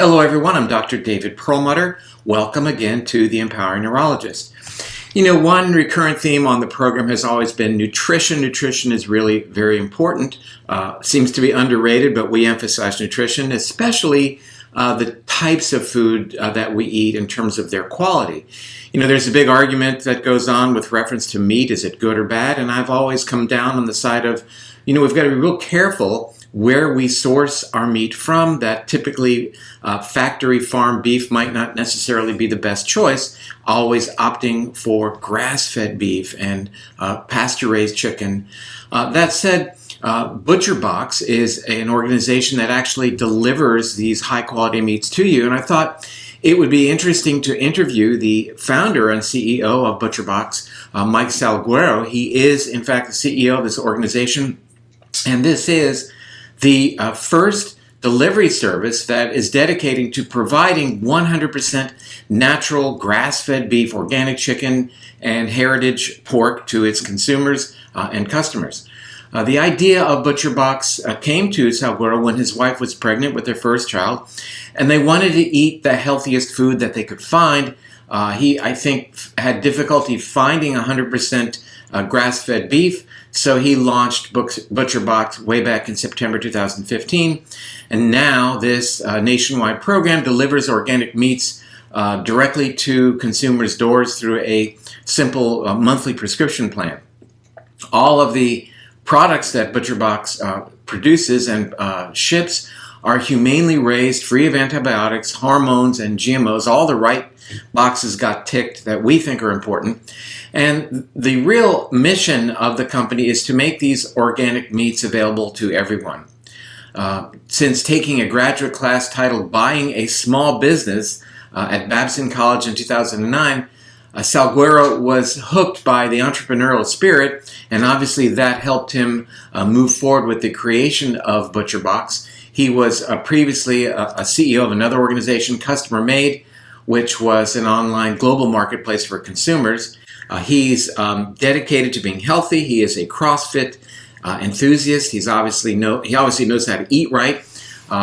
Hello everyone, I'm Dr. David Perlmutter. Welcome again to the Empowering Neurologist. You know, one recurrent theme on the program has always been nutrition. Nutrition is really very important. Seems to be underrated, but we emphasize nutrition, especially the types of food that we eat in terms of their quality. You know, there's a big argument that goes on with reference to meat. Is it good or bad? And I've always come down on the side of, you know, we've got to be real careful where we source our meat from. That typically factory farm beef might not necessarily be the best choice, always opting for grass-fed beef and pasture-raised chicken. That said, ButcherBox is an organization that actually delivers these high-quality meats to you, and I thought it would be interesting to interview the founder and CEO of ButcherBox, Mike Salguero. He is, in fact, the CEO of this organization, and this is the first delivery service that is dedicating to providing 100% natural grass-fed beef, organic chicken, and heritage pork to its consumers and customers. The idea of ButcherBox came to Salguero when his wife was pregnant with their first child, and they wanted to eat the healthiest food that they could find. He, I think, had difficulty finding 100% grass-fed beef, so he launched ButcherBox way back in September 2015, and now this nationwide program delivers organic meats directly to consumers' doors through a simple monthly prescription plan. All of the products that ButcherBox produces and ships are humanely raised, free of antibiotics, hormones, and GMOs. All the right boxes got ticked that we think are important. And the real mission of the company is to make these organic meats available to everyone. Since taking a graduate class titled Buying a Small Business at Babson College in 2009, Salguero was hooked by the entrepreneurial spirit, and obviously that helped him move forward with the creation of ButcherBox. He was previously a CEO of another organization, Customer Made, which was an online global marketplace for consumers. He's dedicated to being healthy. He is a CrossFit enthusiast. He obviously knows how to eat right.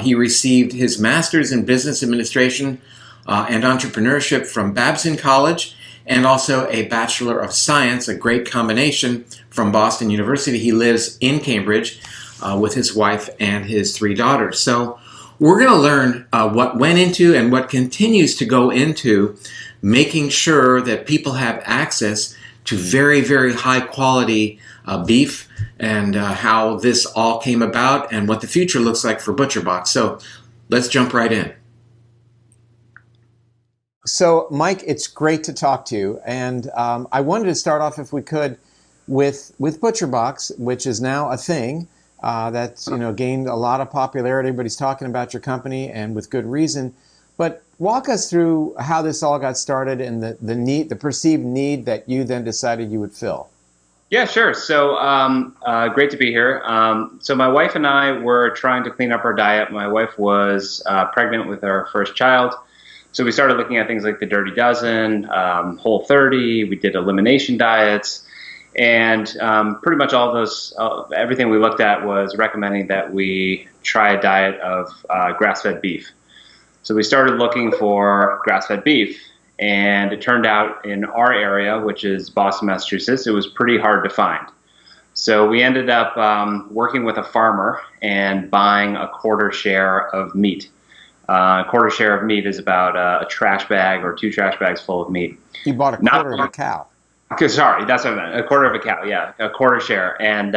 He received his master's in business administration and entrepreneurship from Babson College, and also a Bachelor of Science, a great combination, from Boston University. He lives in Cambridge with his wife and his 3 daughters. So we're going to learn what went into and what continues to go into making sure that people have access to very, very high quality beef, and how this all came about and what the future looks like for ButcherBox. So let's jump right in. So, Mike, it's great to talk to you, and I wanted to start off, if we could, with ButcherBox, which is now a thing that's gained a lot of popularity. Everybody's talking about your company, and with good reason. But walk us through how this all got started and the perceived need that you then decided you would fill. Yeah, sure. So great to be here. So my wife and I were trying to clean up our diet. My wife was pregnant with our first child. So we started looking at things like the Dirty Dozen, Whole30. We did elimination diets, and pretty much all of those, everything we looked at was recommending that we try a diet of grass-fed beef. So we started looking for grass-fed beef, and it turned out in our area, which is Boston, Massachusetts, it was pretty hard to find. So we ended up working with a farmer and buying a quarter share of meat. A quarter share of meat is about a trash bag or 2 trash bags full of meat. You bought a quarter of a cow. Okay, sorry, that's what I meant. A quarter of a cow, yeah, a quarter share. And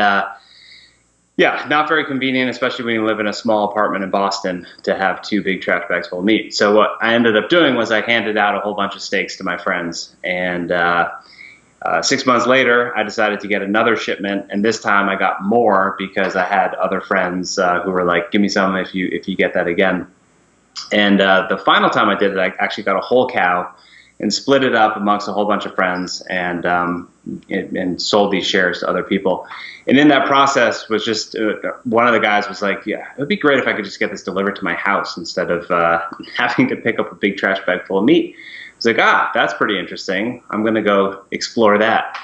yeah, not very convenient, especially when you live in a small apartment in Boston, to have 2 big trash bags full of meat. So what I ended up doing was I handed out a whole bunch of steaks to my friends. And 6 months later, I decided to get another shipment, and this time I got more because I had other friends who were like, "Give me some if you get that again." And the final time I did it, I actually got a whole cow and split it up amongst a whole bunch of friends, and sold these shares to other people. And in that process was just one of the guys was like, "Yeah, it would be great if I could just get this delivered to my house instead of having to pick up a big trash bag full of meat." I was like, "Ah, that's pretty interesting. I'm going to go explore that."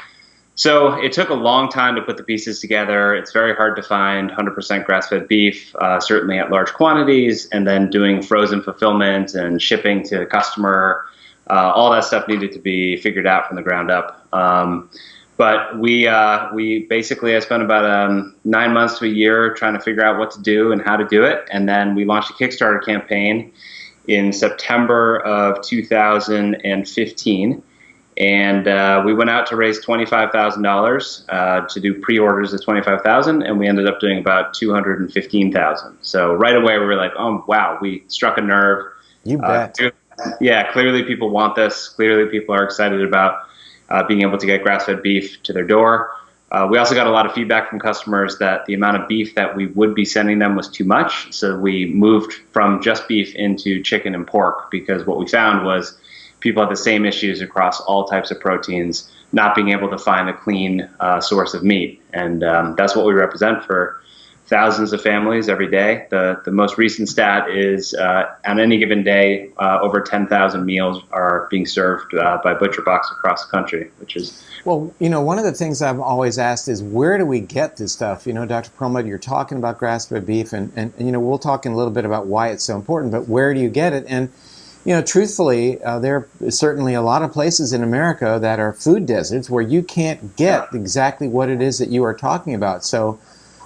So it took a long time to put the pieces together. It's very hard to find 100% grass-fed beef, certainly at large quantities, and then doing frozen fulfillment and shipping to the customer. All that stuff needed to be figured out from the ground up. But we basically, I spent about 9 months to a year trying to figure out what to do and how to do it. And then we launched a Kickstarter campaign in September of 2015. And we went out to raise $25,000 to do pre-orders of $25,000, and we ended up doing about $215,000. So right away we were like, oh wow, we struck a nerve. You bet. Yeah, clearly people want this. Clearly people are excited about being able to get grass-fed beef to their door. We also got a lot of feedback from customers that the amount of beef that we would be sending them was too much. So we moved from just beef into chicken and pork, because what we found was people have the same issues across all types of proteins, not being able to find a clean source of meat. And that's what we represent for thousands of families every day. The most recent stat is on any given day, over 10,000 meals are being served by ButcherBox across the country, which is... Well, one of the things I've always asked is, where do we get this stuff? Dr. Perlmutter, you're talking about grass-fed beef, and we'll talk in a little bit about why it's so important, but where do you get it? And truthfully, there are certainly a lot of places in America that are food deserts where you can't get exactly what it is that you are talking about. So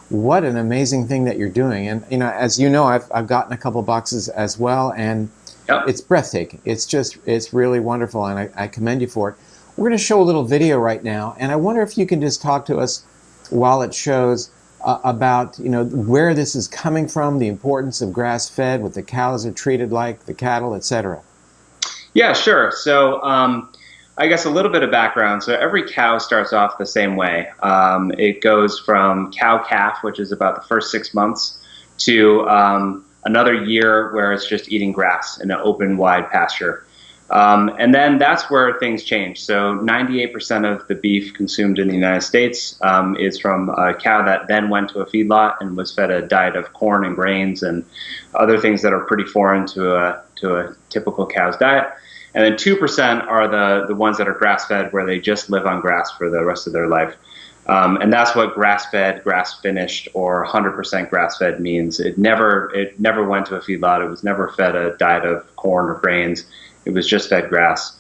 what an amazing thing that you're doing. And, as you know, I've gotten a couple boxes as well, and It's breathtaking. It's really wonderful, and I commend you for it. We're going to show a little video right now, and I wonder if you can just talk to us while it shows about where this is coming from, the importance of grass-fed, what the cows are treated like, the cattle, etc. Yeah, sure. So I guess a little bit of background. So every cow starts off the same way. It goes from cow-calf, which is about the first 6 months, to another year where it's just eating grass in an open, wide pasture. And then that's where things change. So 98% of the beef consumed in the United States is from a cow that then went to a feedlot and was fed a diet of corn and grains and other things that are pretty foreign to a typical cow's diet. And then 2% are the ones that are grass-fed, where they just live on grass for the rest of their life. And that's what grass-fed, grass-finished, or 100% grass-fed means. It never went to a feedlot. It was never fed a diet of corn or grains. It was just fed grass.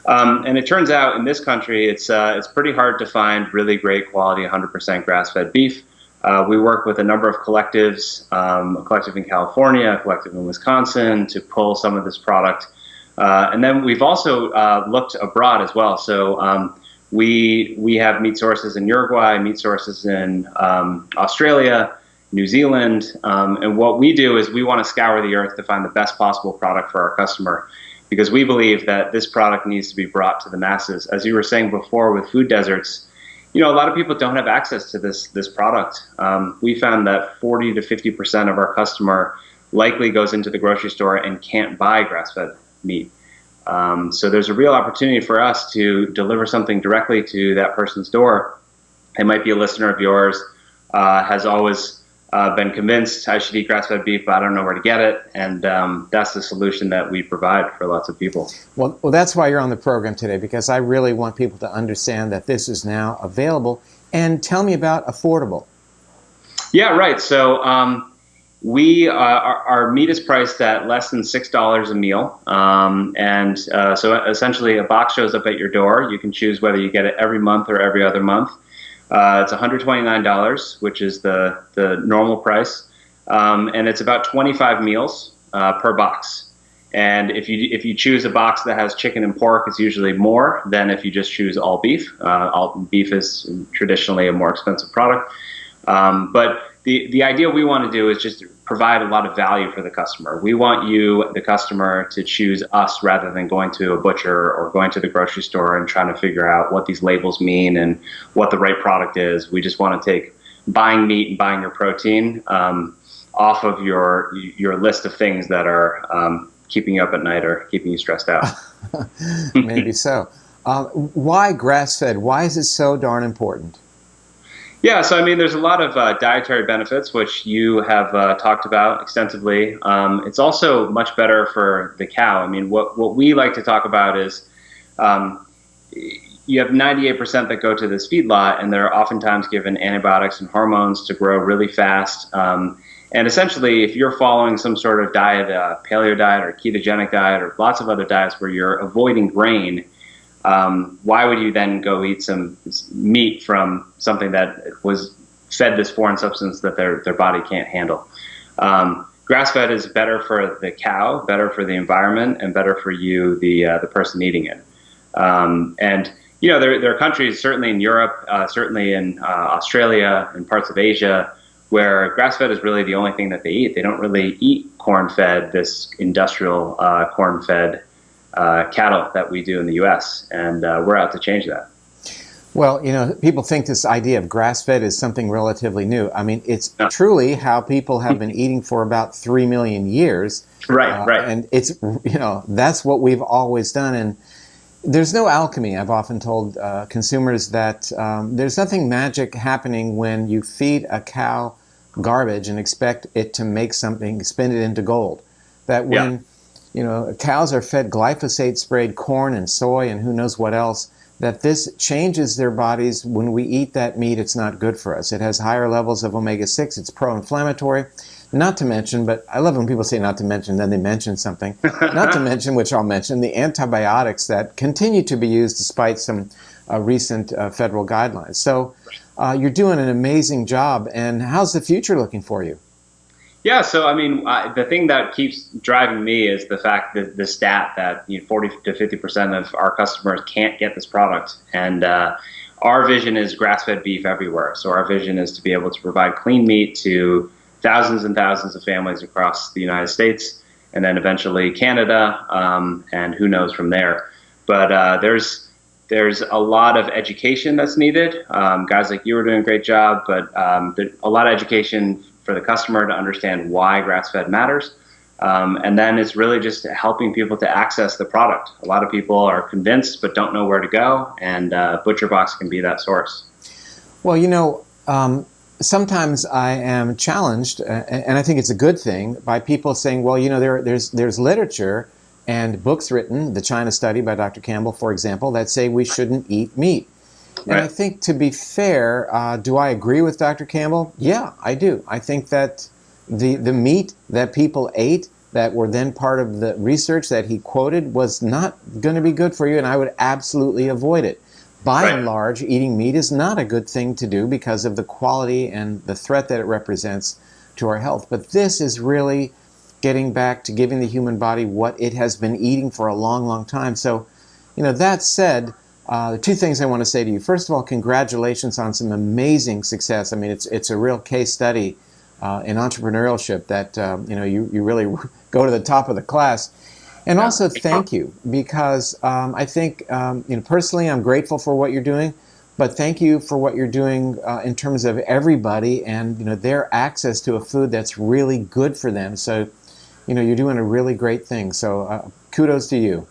And it turns out in this country, it's pretty hard to find really great quality 100% grass-fed beef. We work with a number of collectives, a collective in California, a collective in Wisconsin, to pull some of this product. And then we've also looked abroad as well. So we have meat sources in Uruguay, meat sources in Australia, New Zealand. And what we do is we want to scour the earth to find the best possible product for our customer, because we believe that this product needs to be brought to the masses. As you were saying before with food deserts, a lot of people don't have access to this product. We found that 40 to 50% of our customer likely goes into the grocery store and can't buy grass-fed meat. So there's a real opportunity for us to deliver something directly to that person's door. It might be a listener of yours, has always been convinced I should eat grass-fed beef, but I don't know where to get it. And that's the solution that we provide for lots of people. Well, that's why you're on the program today, because I really want people to understand that this is now available. And tell me about affordable. Yeah, right. So our meat is priced at less than $6 a meal. So essentially a box shows up at your door. You can choose whether you get it every month or every other month. It's $129, which is the normal price, and it's about 25 meals per box. And if you choose a box that has chicken and pork, it's usually more than if you just choose all beef. All beef is traditionally a more expensive product, but the idea we want to do is just provide a lot of value for the customer. We want you, the customer, to choose us rather than going to a butcher or going to the grocery store and trying to figure out what these labels mean and what the right product is. We just want to take buying meat and buying your protein off of your list of things that are keeping you up at night or keeping you stressed out. Maybe so. Why grass-fed? Why is it so darn important? Yeah, so there's a lot of dietary benefits, which you have talked about extensively. It's also much better for the cow. What we like to talk about is you have 98% that go to this feedlot, and they're oftentimes given antibiotics and hormones to grow really fast. And essentially, if you're following some sort of diet, paleo diet or ketogenic diet or lots of other diets where you're avoiding grain, why would you then go eat some meat from something that was fed this foreign substance that their body can't handle? Grass-fed is better for the cow, better for the environment, and better for you, the person eating it. And there are countries, certainly in Europe, certainly in Australia, and parts of Asia, where grass-fed is really the only thing that they eat. They don't really eat corn-fed, this industrial corn-fed cattle that we do in the U.S., and we're out to change that. Well, people think this idea of grass-fed is something relatively new. I mean, it's truly how people have been eating for about 3 million years. Right. And it's, that's what we've always done. And there's no alchemy. I've often told consumers that there's nothing magic happening when you feed a cow garbage and expect it to make something, spin it into gold. That when, cows are fed glyphosate-sprayed corn and soy and who knows what else, that this changes their bodies. When we eat that meat, it's not good for us. It has higher levels of omega-6. It's pro-inflammatory. Not to mention, but I love when people say not to mention, then they mention something. Not to mention, which I'll mention, the antibiotics that continue to be used despite some recent federal guidelines. So you're doing an amazing job. And how's the future looking for you? Yeah, so I mean, the thing that keeps driving me is the fact that the stat that 40 to 50% of our customers can't get this product, and our vision is grass-fed beef everywhere. So our vision is to be able to provide clean meat to thousands and thousands of families across the United States, and then eventually Canada, and who knows from there. But there's a lot of education that's needed. Guys like you are doing a great job, but a lot of education for the customer to understand why grass-fed matters. And then it's really just helping people to access the product. A lot of people are convinced but don't know where to go, and ButcherBox can be that source. Well, sometimes I am challenged, and I think it's a good thing, by people saying, well, there's literature and books written, the China study by Dr. Campbell, for example, that say we shouldn't eat meat. And Right. I think, to be fair, do I agree with Dr. Campbell? Yeah, I do. I think that the meat that people ate that were then part of the research that he quoted was not going to be good for you, and I would absolutely avoid it. By and large, eating meat is not a good thing to do because of the quality and the threat that it represents to our health. But this is really getting back to giving the human body what it has been eating for a long, long time. So, that said, the two things I want to say to you. First of all, congratulations on some amazing success. I mean, it's a real case study in entrepreneurship that you really go to the top of the class. And also thank you, because I think personally I'm grateful for what you're doing, but thank you for what you're doing in terms of everybody and their access to a food that's really good for them. So you're doing a really great thing. So kudos to you.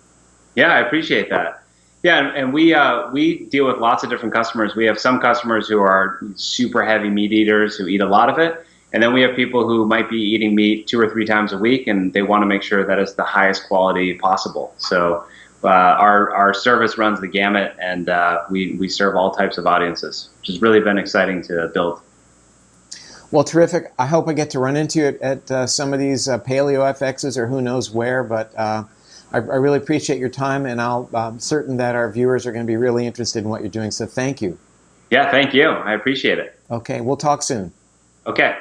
Yeah, I appreciate that. Yeah, and we deal with lots of different customers. We have some customers who are super heavy meat eaters who eat a lot of it. And then we have people who might be eating meat 2 or 3 times a week, and they want to make sure that it's the highest quality possible. So our service runs the gamut, and we serve all types of audiences, which has really been exciting to build. Well, terrific. I hope I get to run into you at some of these Paleo FXs or who knows where, but I really appreciate your time, and I'm certain that our viewers are going to be really interested in what you're doing. So thank you. Yeah, thank you. I appreciate it. Okay, we'll talk soon. Okay.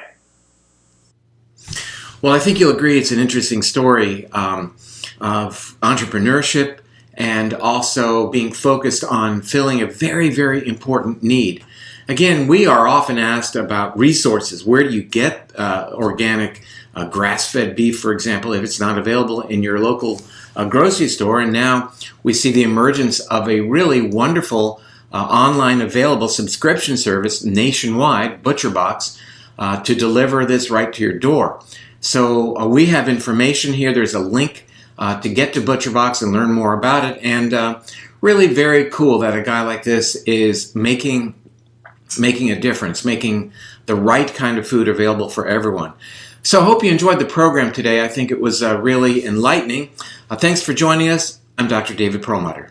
Well, I think you'll agree it's an interesting story of entrepreneurship and also being focused on filling a very, very important need. Again, we are often asked about resources. Where do you get organic grass-fed beef, for example, if it's not available in your local grocery store? And now we see the emergence of a really wonderful online available subscription service nationwide, ButcherBox, to deliver this right to your door. So we have information here. There's a link to get to ButcherBox and learn more about it. And really very cool that a guy like this is making a difference, making the right kind of food available for everyone. So I hope you enjoyed the program today. I think it was really enlightening. Thanks for joining us. I'm Dr. David Perlmutter.